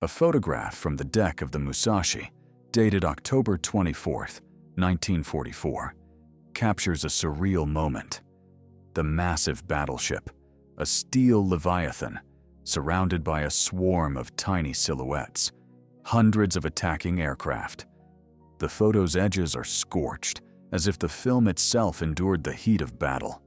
A photograph from the deck of the Musashi, dated October 24, 1944, captures a surreal moment. The massive battleship, a steel leviathan, surrounded by a swarm of tiny silhouettes, hundreds of attacking aircraft. The photo's edges are scorched, as if the film itself endured the heat of battle.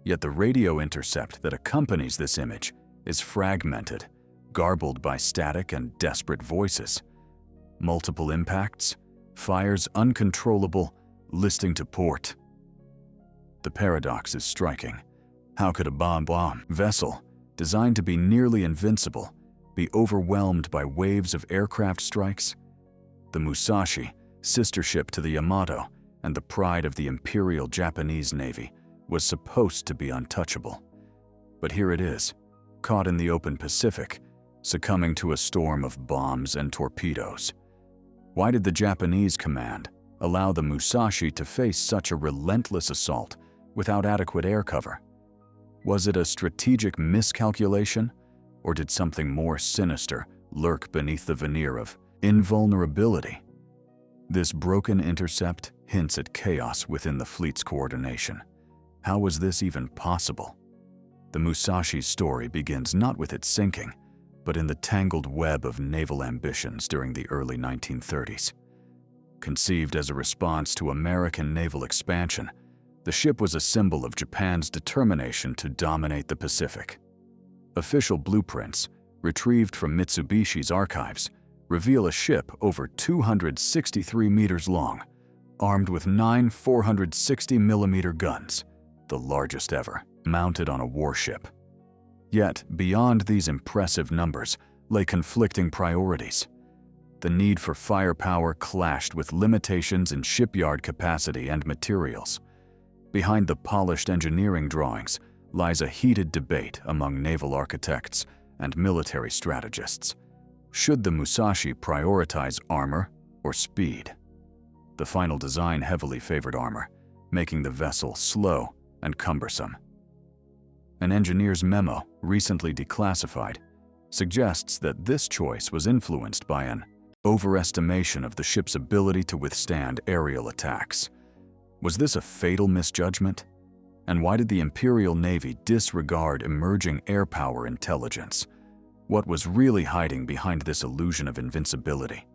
Yet the radio intercept that accompanies this image is fragmented, garbled by static and desperate voices. Multiple impacts, fires uncontrollable, listing to port. The paradox is striking. How could a bomb vessel, designed to be nearly invincible, be overwhelmed by waves of aircraft strikes? The Musashi, sister ship to the Yamato and the pride of the Imperial Japanese Navy, was supposed to be untouchable. But here it is, caught in the open Pacific, succumbing to a storm of bombs and torpedoes. Why did the Japanese command allow the Musashi to face such a relentless assault without adequate air cover? Was it a strategic miscalculation, or did something more sinister lurk beneath the veneer of invulnerability? This broken intercept hints at chaos within the fleet's coordination. How was this even possible? The Musashi's story begins not with its sinking, but in the tangled web of naval ambitions during the early 1930s. Conceived as a response to American naval expansion, the ship was a symbol of Japan's determination to dominate the Pacific. Official blueprints, retrieved from Mitsubishi's archives, reveal a ship over 263 meters long, armed with 9 460mm guns, the largest ever, mounted on a warship. Yet, beyond these impressive numbers lay conflicting priorities. The need for firepower clashed with limitations in shipyard capacity and materials. Behind the polished engineering drawings lies a heated debate among naval architects and military strategists. Should the Musashi prioritize armor or speed? The final design heavily favored armor, making the vessel slow and cumbersome. An engineer's memo, recently declassified, suggests that this choice was influenced by an overestimation of the ship's ability to withstand aerial attacks. Was this a fatal misjudgment? And why did the Imperial Navy disregard emerging air power intelligence? What was really hiding behind this illusion of invincibility?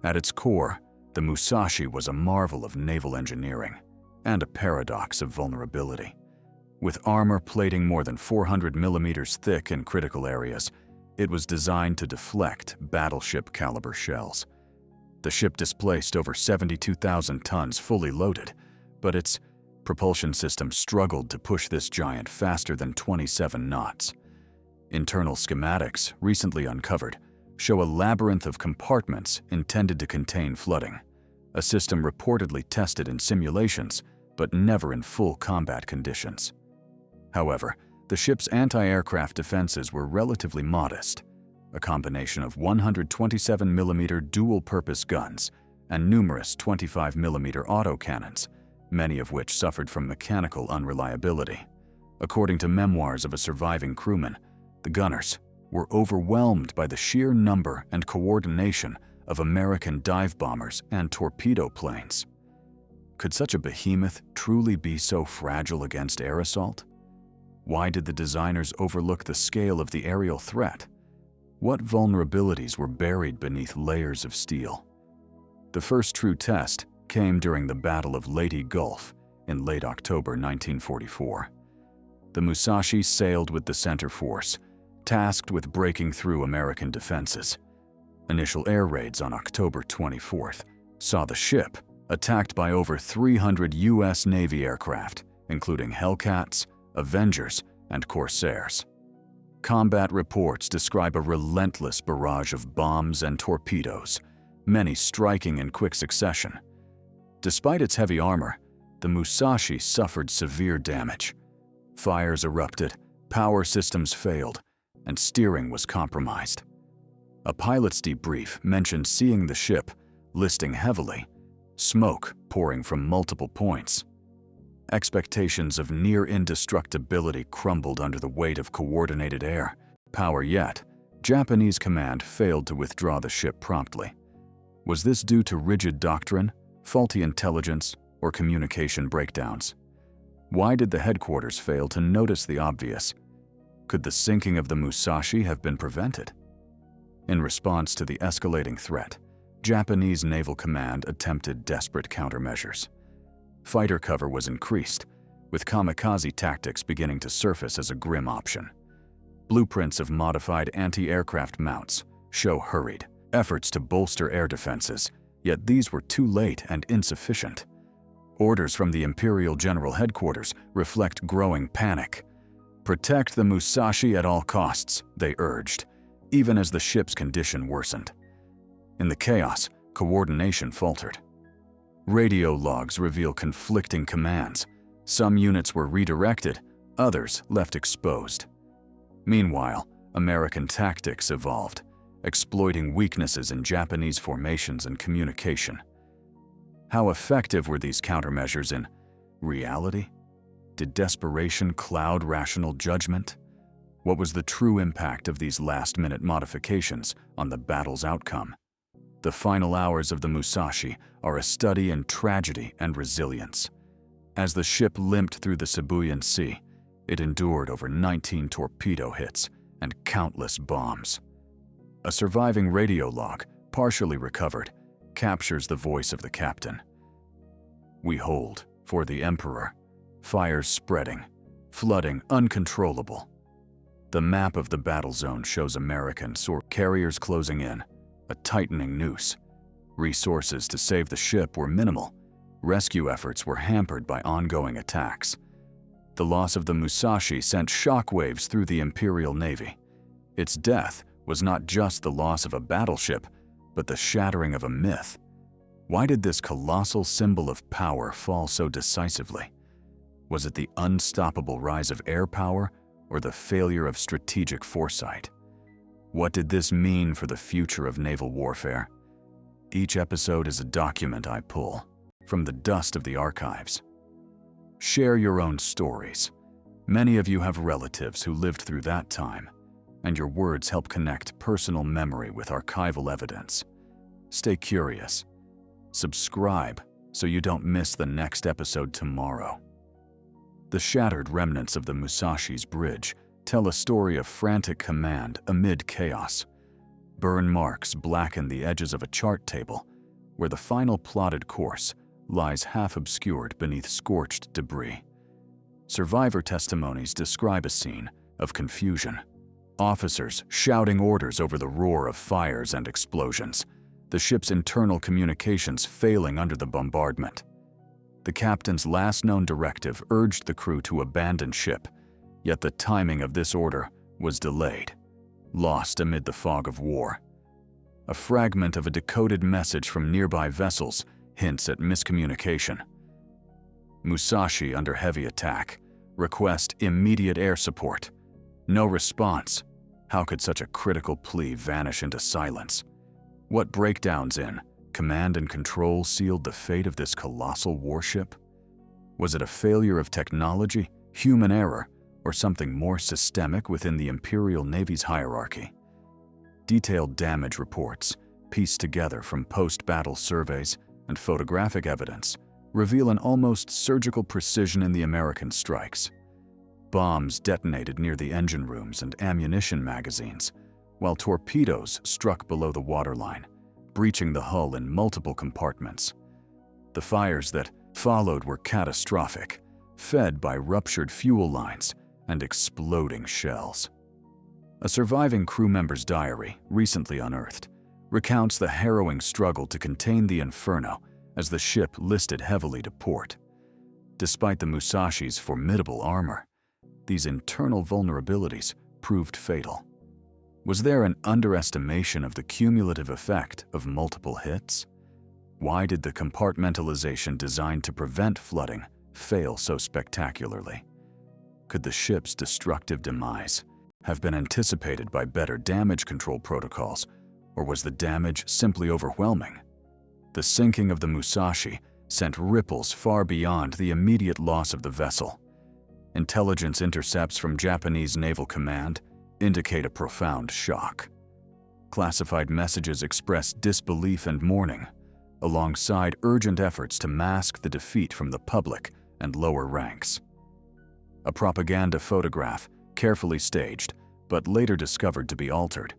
At its core, the Musashi was a marvel of naval engineering and a paradox of vulnerability. With armor plating more than 400 millimeters thick in critical areas, it was designed to deflect battleship-caliber shells. The ship displaced over 72,000 tons fully loaded, but its propulsion system struggled to push this giant faster than 27 knots. Internal schematics, recently uncovered, show a labyrinth of compartments intended to contain flooding, a system reportedly tested in simulations, but never in full combat conditions. However, the ship's anti-aircraft defenses were relatively modest, a combination of 127mm dual-purpose guns and numerous 25mm autocannons, many of which suffered from mechanical unreliability. According to memoirs of a surviving crewman, the gunners were overwhelmed by the sheer number and coordination of American dive bombers and torpedo planes. Could such a behemoth truly be so fragile against air assault? Why did the designers overlook the scale of the aerial threat? What vulnerabilities were buried beneath layers of steel? The first true test came during the Battle of Leyte Gulf in late October 1944. The Musashi sailed with the center force, tasked with breaking through American defenses. Initial air raids on October 24th saw the ship attacked by over 300 U.S. Navy aircraft, including Hellcats, Avengers, and Corsairs. Combat reports describe a relentless barrage of bombs and torpedoes, many striking in quick succession. Despite its heavy armor, the Musashi suffered severe damage. Fires erupted, power systems failed, and steering was compromised. A pilot's debrief mentioned seeing the ship listing heavily, smoke pouring from multiple points. Expectations of near indestructibility crumbled under the weight of coordinated air power, yet Japanese command failed to withdraw the ship promptly. Was this due to rigid doctrine, faulty intelligence, or communication breakdowns? Why did the headquarters fail to notice the obvious? Could the sinking of the Musashi have been prevented? In response to the escalating threat, Japanese Naval Command attempted desperate countermeasures. Fighter cover was increased, with kamikaze tactics beginning to surface as a grim option. Blueprints of modified anti-aircraft mounts show hurried efforts to bolster air defenses, yet these were too late and insufficient. Orders from the Imperial General Headquarters reflect growing panic. Protect the Musashi at all costs, they urged, even as the ship's condition worsened. In the chaos, coordination faltered. Radio logs reveal conflicting commands. Some units were redirected, others left exposed. Meanwhile, American tactics evolved, exploiting weaknesses in Japanese formations and communication. How effective were these countermeasures in reality? Did desperation cloud rational judgment? What was the true impact of these last-minute modifications on the battle's outcome? The final hours of the Musashi are a study in tragedy and resilience. As the ship limped through the Sibuyan Sea, it endured over 19 torpedo hits and countless bombs. A surviving radio log, partially recovered, captures the voice of the captain. "We hold for the Emperor. Fires spreading, flooding uncontrollable." The map of the battle zone shows American carriers closing in, a tightening noose. Resources to save the ship were minimal. Rescue efforts were hampered by ongoing attacks. The loss of the Musashi sent shockwaves through the Imperial Navy. Its death was not just the loss of a battleship, but the shattering of a myth. Why did this colossal symbol of power fall so decisively? Was it the unstoppable rise of air power or the failure of strategic foresight? What did this mean for the future of naval warfare? Each episode is a document I pull from the dust of the archives. Share your own stories. Many of you have relatives who lived through that time, and your words help connect personal memory with archival evidence. Stay curious. Subscribe so you don't miss the next episode tomorrow. The shattered remnants of the Musashi's bridge tell a story of frantic command amid chaos. Burn marks blacken the edges of a chart table, where the final plotted course lies half-obscured beneath scorched debris. Survivor testimonies describe a scene of confusion. Officers shouting orders over the roar of fires and explosions, the ship's internal communications failing under the bombardment. The captain's last known directive urged the crew to abandon ship, yet the timing of this order was delayed, lost amid the fog of war. A fragment of a decoded message from nearby vessels hints at miscommunication. Musashi under heavy attack. Request immediate air support. No response. How could such a critical plea vanish into silence? What breakdowns in command and control sealed the fate of this colossal warship? Was it a failure of technology, human error, or something more systemic within the Imperial Navy's hierarchy? Detailed damage reports, pieced together from post-battle surveys and photographic evidence, reveal an almost surgical precision in the American strikes. Bombs detonated near the engine rooms and ammunition magazines, while torpedoes struck below the waterline, breaching the hull in multiple compartments. The fires that followed were catastrophic, fed by ruptured fuel lines and exploding shells. A surviving crew member's diary, recently unearthed, recounts the harrowing struggle to contain the inferno as the ship listed heavily to port. Despite the Musashi's formidable armor, these internal vulnerabilities proved fatal. Was there an underestimation of the cumulative effect of multiple hits? Why did the compartmentalization designed to prevent flooding fail so spectacularly? Could the ship's destructive demise have been anticipated by better damage control protocols, or was the damage simply overwhelming? The sinking of the Musashi sent ripples far beyond the immediate loss of the vessel. Intelligence intercepts from Japanese Naval Command indicate a profound shock. Classified messages express disbelief and mourning, alongside urgent efforts to mask the defeat from the public and lower ranks. A propaganda photograph, carefully staged but later discovered to be altered,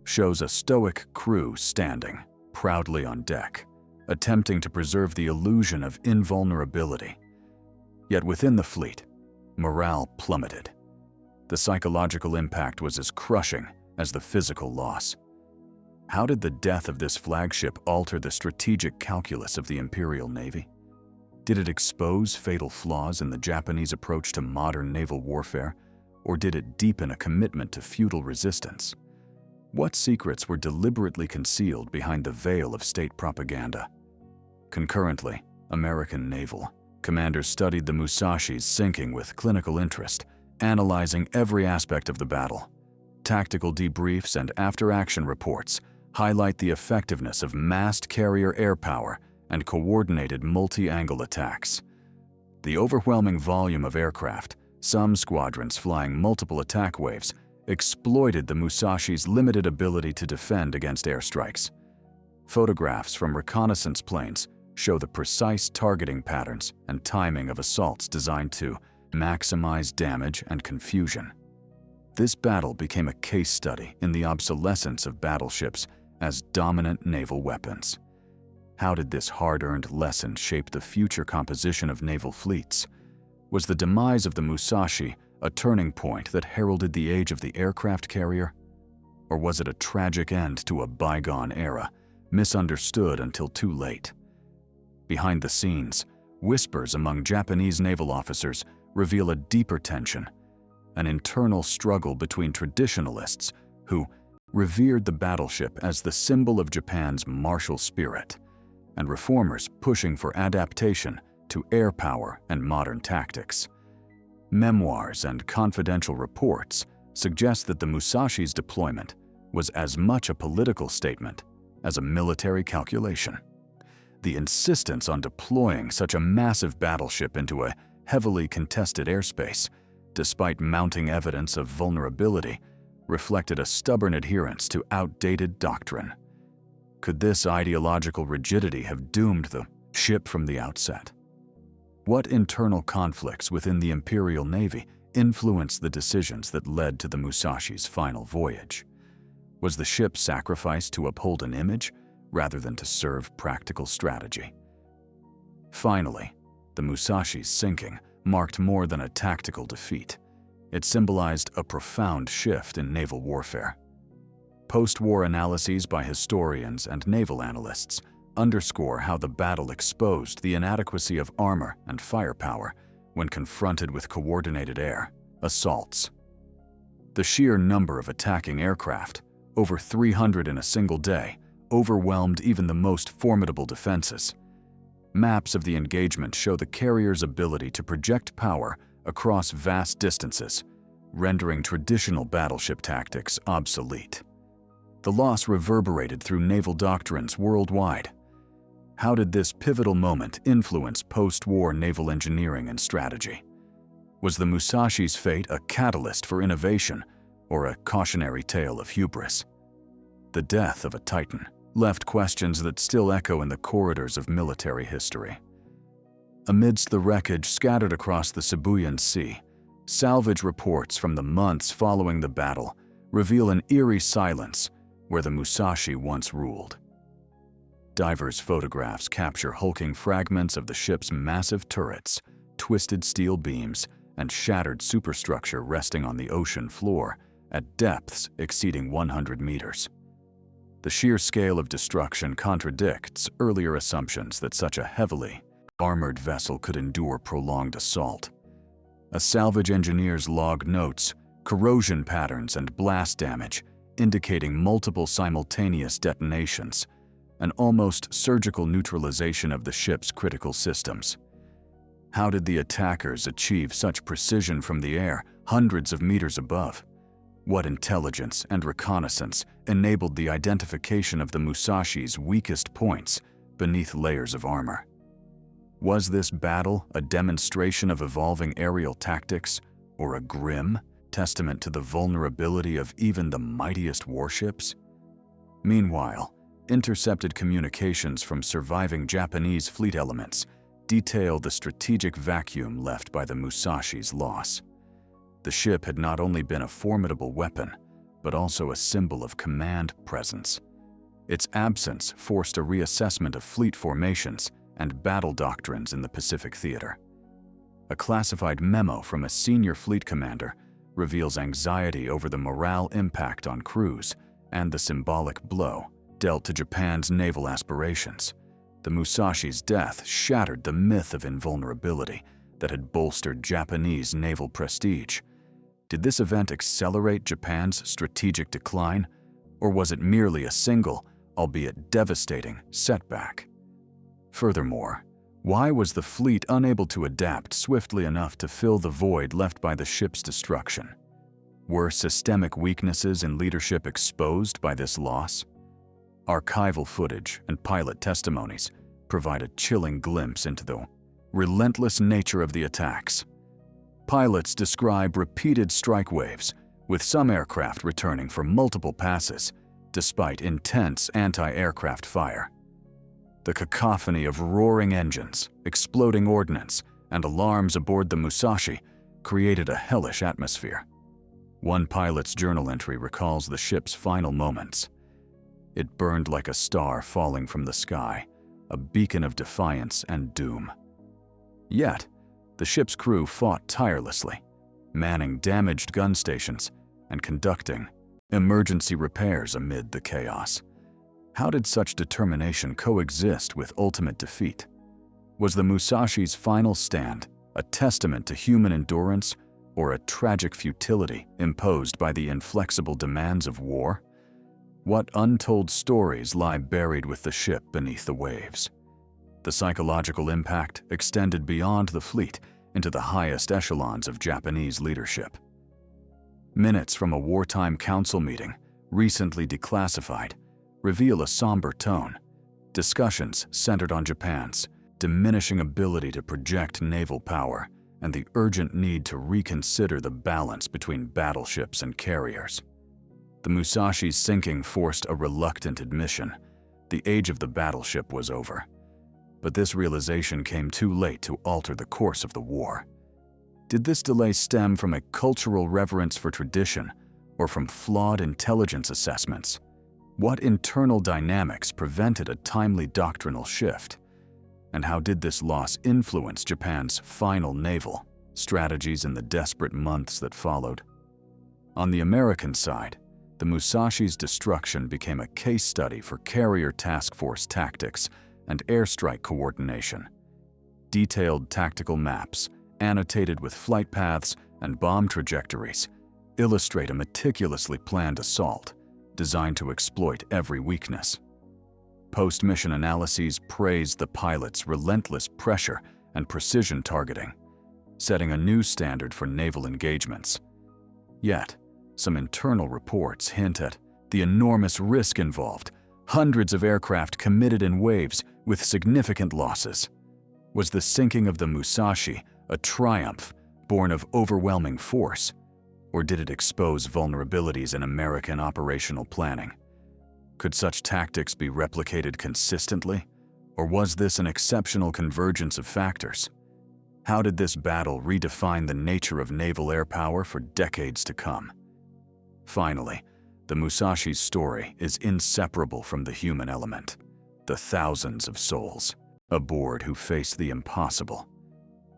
shows a stoic crew standing proudly on deck, attempting to preserve the illusion of invulnerability. Yet within the fleet, morale plummeted. The psychological impact was as crushing as the physical loss. How did the death of this flagship alter the strategic calculus of the Imperial Navy? Did it expose fatal flaws in the Japanese approach to modern naval warfare, or did it deepen a commitment to feudal resistance? What secrets were deliberately concealed behind the veil of state propaganda? Concurrently, American naval commanders studied the Musashi's sinking with clinical interest, analyzing every aspect of the battle. Tactical debriefs and after-action reports highlight the effectiveness of massed carrier air power and coordinated multi-angle attacks. The overwhelming volume of aircraft, some squadrons flying multiple attack waves, exploited the Musashi's limited ability to defend against airstrikes. Photographs from reconnaissance planes show the precise targeting patterns and timing of assaults designed to maximize damage and confusion. This battle became a case study in the obsolescence of battleships as dominant naval weapons. How did this hard-earned lesson shape the future composition of naval fleets? Was the demise of the Musashi a turning point that heralded the age of the aircraft carrier? Or was it a tragic end to a bygone era, misunderstood until too late? Behind the scenes, whispers among Japanese naval officers reveal a deeper tension, an internal struggle between traditionalists who revered the battleship as the symbol of Japan's martial spirit, and reformers pushing for adaptation to air power and modern tactics. Memoirs and confidential reports suggest that the Musashi's deployment was as much a political statement as a military calculation. The insistence on deploying such a massive battleship into a heavily contested airspace, despite mounting evidence of vulnerability, reflected a stubborn adherence to outdated doctrine. Could this ideological rigidity have doomed the ship from the outset? What internal conflicts within the Imperial Navy influenced the decisions that led to the Musashi's final voyage? Was the ship sacrificed to uphold an image rather than to serve practical strategy? Finally, the Musashi's sinking marked more than a tactical defeat. It symbolized a profound shift in naval warfare. Post-war analyses by historians and naval analysts underscore how the battle exposed the inadequacy of armor and firepower when confronted with coordinated air assaults. The sheer number of attacking aircraft, over 300 in a single day, overwhelmed even the most formidable defenses. Maps of the engagement show the carrier's ability to project power across vast distances, rendering traditional battleship tactics obsolete. The loss reverberated through naval doctrines worldwide. How did this pivotal moment influence post-war naval engineering and strategy? Was the Musashi's fate a catalyst for innovation or a cautionary tale of hubris? The death of a titan left questions that still echo in the corridors of military history. Amidst the wreckage scattered across the Sibuyan Sea, salvage reports from the months following the battle reveal an eerie silence where the Musashi once ruled. Divers' photographs capture hulking fragments of the ship's massive turrets, twisted steel beams, and shattered superstructure resting on the ocean floor at depths exceeding 100 meters. The sheer scale of destruction contradicts earlier assumptions that such a heavily armored vessel could endure prolonged assault. A salvage engineer's log notes corrosion patterns and blast damage, indicating multiple simultaneous detonations, an almost surgical neutralization of the ship's critical systems. How did the attackers achieve such precision from the air, hundreds of meters above? What intelligence and reconnaissance enabled the identification of the Musashi's weakest points beneath layers of armor? Was this battle a demonstration of evolving aerial tactics or a grim, testament to the vulnerability of even the mightiest warships? Meanwhile, intercepted communications from surviving Japanese fleet elements detail the strategic vacuum left by the Musashi's loss. The ship had not only been a formidable weapon, but also a symbol of command presence. Its absence forced a reassessment of fleet formations and battle doctrines in the Pacific theater. A classified memo from a senior fleet commander reveals anxiety over the morale impact on crews and the symbolic blow dealt to Japan's naval aspirations. The Musashi's death shattered the myth of invulnerability that had bolstered Japanese naval prestige. Did this event accelerate Japan's strategic decline, or was it merely a single, albeit devastating, setback? Furthermore, why was the fleet unable to adapt swiftly enough to fill the void left by the ship's destruction? Were systemic weaknesses in leadership exposed by this loss? Archival footage and pilot testimonies provide a chilling glimpse into the relentless nature of the attacks. Pilots describe repeated strike waves, with some aircraft returning for multiple passes, despite intense anti-aircraft fire. The cacophony of roaring engines, exploding ordnance, and alarms aboard the Musashi created a hellish atmosphere. One pilot's journal entry recalls the ship's final moments. It burned like a star falling from the sky, a beacon of defiance and doom. Yet, the ship's crew fought tirelessly, manning damaged gun stations and conducting emergency repairs amid the chaos. How did such determination coexist with ultimate defeat? Was the Musashi's final stand a testament to human endurance or a tragic futility imposed by the inflexible demands of war? What untold stories lie buried with the ship beneath the waves? The psychological impact extended beyond the fleet into the highest echelons of Japanese leadership. Minutes from a wartime council meeting, recently declassified, reveal a somber tone. Discussions centered on Japan's diminishing ability to project naval power and the urgent need to reconsider the balance between battleships and carriers. The Musashi's sinking forced a reluctant admission. The age of the battleship was over. But this realization came too late to alter the course of the war. Did this delay stem from a cultural reverence for tradition or from flawed intelligence assessments? What internal dynamics prevented a timely doctrinal shift? And how did this loss influence Japan's final naval strategies in the desperate months that followed? On the American side, the Musashi's destruction became a case study for carrier task force tactics and airstrike coordination. Detailed tactical maps, annotated with flight paths and bomb trajectories, illustrate a meticulously planned assault designed to exploit every weakness. Post-mission analyses praise the pilot's relentless pressure and precision targeting, setting a new standard for naval engagements. Yet, some internal reports hint at the enormous risk involved, hundreds of aircraft committed in waves with significant losses. Was the sinking of the Musashi a triumph born of overwhelming force, or did it expose vulnerabilities in American operational planning? Could such tactics be replicated consistently, or was this an exceptional convergence of factors? How did this battle redefine the nature of naval air power for decades to come? Finally, the Musashi's story is inseparable from the human element, the thousands of souls aboard who faced the impossible.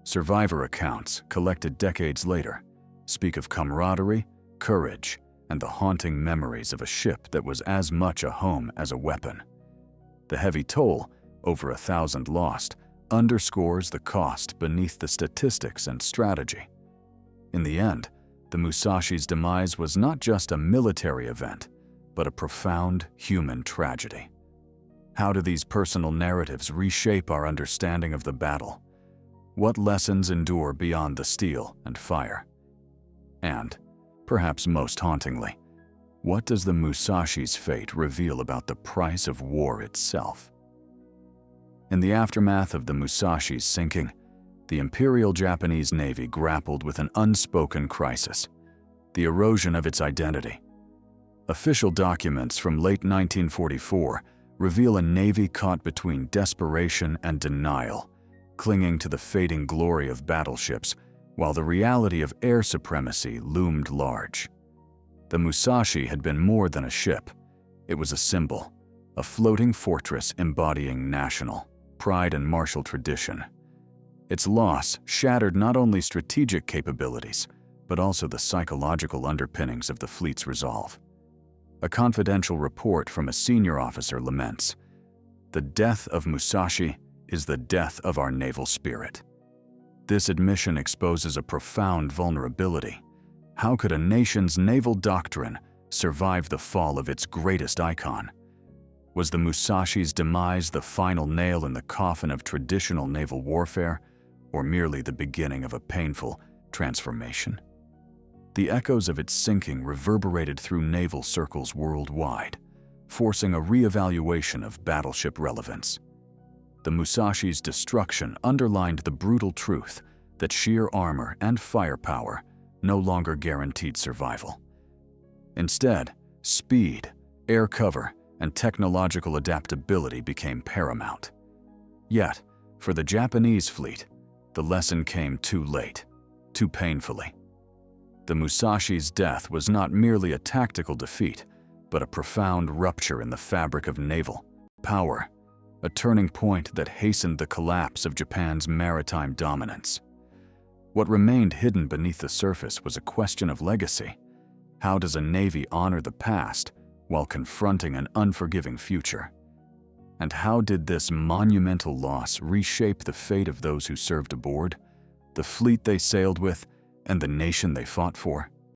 Survivor accounts, collected decades later, speak of camaraderie, courage, and the haunting memories of a ship that was as much a home as a weapon. The heavy toll, over 1,000 lost, underscores the cost beneath the statistics and strategy. In the end, the Musashi's demise was not just a military event, but a profound human tragedy. How do these personal narratives reshape our understanding of the battle? What lessons endure beyond the steel and fire? And, perhaps most hauntingly, what does the Musashi's fate reveal about the price of war itself? In the aftermath of the Musashi's sinking, the Imperial Japanese Navy grappled with an unspoken crisis. the erosion of its identity. Official documents from late 1944 reveal a Navy caught between desperation and denial, clinging to the fading glory of battleships, while the reality of air supremacy loomed large. The Musashi had been more than a ship. It was a symbol, a floating fortress embodying national pride and martial tradition. Its loss shattered not only strategic capabilities, but also the psychological underpinnings of the fleet's resolve. A confidential report from a senior officer laments, "The death of Musashi is the death of our naval spirit." This admission exposes a profound vulnerability. How could a nation's naval doctrine survive the fall of its greatest icon? Was the Musashi's demise the final nail in the coffin of traditional naval warfare, or merely the beginning of a painful transformation? The echoes of its sinking reverberated through naval circles worldwide, forcing a reevaluation of battleship relevance. The Musashi's destruction underlined the brutal truth that sheer armor and firepower no longer guaranteed survival. Instead, speed, air cover, and technological adaptability became paramount. Yet, for the Japanese fleet, the lesson came too late, too painfully. The Musashi's death was not merely a tactical defeat, but a profound rupture in the fabric of naval power, a turning point that hastened the collapse of Japan's maritime dominance. What remained hidden beneath the surface was a question of legacy. How does a navy honor the past while confronting an unforgiving future? And how did this monumental loss reshape the fate of those who served aboard, the fleet they sailed with, and the nation they fought for?